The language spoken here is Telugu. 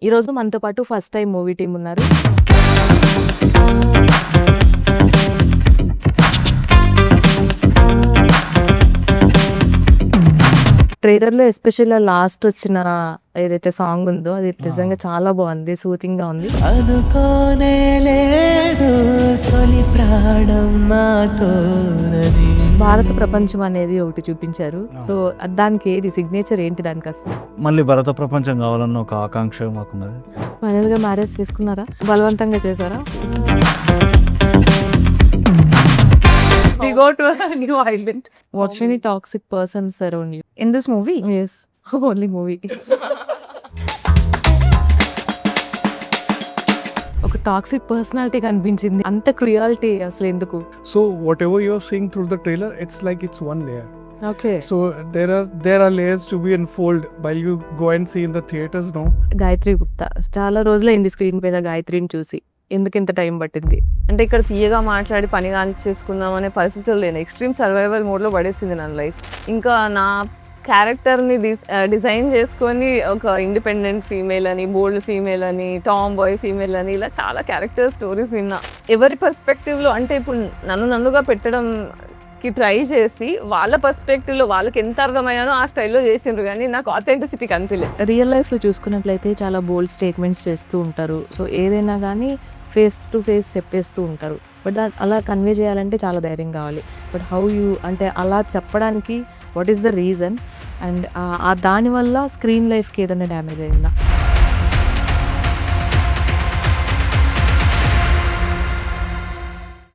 ఈరోజు మనతో పాటు ఫస్ట్ టైం మూవీ టీమ్ ఉన్నారు. ట్రైలర్లో ఎస్పెషల్లీ లాస్ట్ వచ్చిన ఏదైతే సాంగ్ ఉందో అది నిజంగా చాలా బాగుంది, సూతింగ్ గా ఉంది. అనుకోనే లేదు తొలి ప్రాణం నాతోనని. భారత ప్రపంచం అనేది ఒకటి చూపించారు. సో దానికి ఏది సిగ్నేచర్ ఏంటి దానికి అసలు? మళ్ళీ భరత ప్రపంచం కావాలన్న ఒక ఆకాంక్ష మాకున్నది. ఫైనల్ గా మ్యారేజ్ చేసుకున్నారా? బలవంతంగా చేశారా? We go to a new island. Watch any toxic persons around you? In this movie? Yes, only movie. ఒక టాక్సిక్ పర్సనాలిటీ కనిపించింది. అంత క్రుయాలిటీ అసలు ఎందుకు? So whatever you're seeing through the trailer, it's one layer. Okay. So there are layers to be unfolded while you go and see in the theaters. No. Gayatri Gupta చాలా రోజులైంది స్క్రీన్ మీద గాయత్రిని చూసి. ఎందుకు ఇంత టైం పట్టింది? అంటే ఇక్కడ తీయగా మాట్లాడి పని కానీ చేసుకుందాం అనే పరిస్థితులు లేను. ఎక్స్ట్రీమ్ సర్వైవల్ మోడ్లో పడేసింది నా లైఫ్. ఇంకా నా క్యారెక్టర్ని డిజైన్ చేసుకొని ఒక ఇండిపెండెంట్ ఫీమేల్ అని, బోల్డ్ ఫీమేల్ అని, టామ్ బాయ్ ఫీమేల్ అని, ఇలా చాలా క్యారెక్టర్ స్టోరీస్ విన్నా. ఎవరి పర్స్పెక్టివ్లో అంటే ఇప్పుడు నన్నుగా పెట్టడంకి ట్రై చేసి వాళ్ళ పర్స్పెక్టివ్లో వాళ్ళకి ఎంత అర్థమయ్యానో ఆ స్టైల్లో చేసిండ్రు, కానీ నాకు ఆథెంటిసిటీ కనిపించలేదు. రియల్ లైఫ్లో చూసుకున్నట్లయితే చాలా బోల్డ్ స్టేట్మెంట్స్ చేస్తూ ఉంటారు. సో ఏదైనా కానీ ఫేస్ టు ఫేస్ చెప్పేస్తూ ఉంటారు. బట్ అలా కన్వే చేయాలంటే చాలా ధైర్యం కావాలి. బట్ హౌ యూ అంటే అలా చెప్పడానికి what is the reason? And దానివల్ల స్క్రీన్ లైఫ్కి ఏదైనా డ్యామేజ్ అయిందా?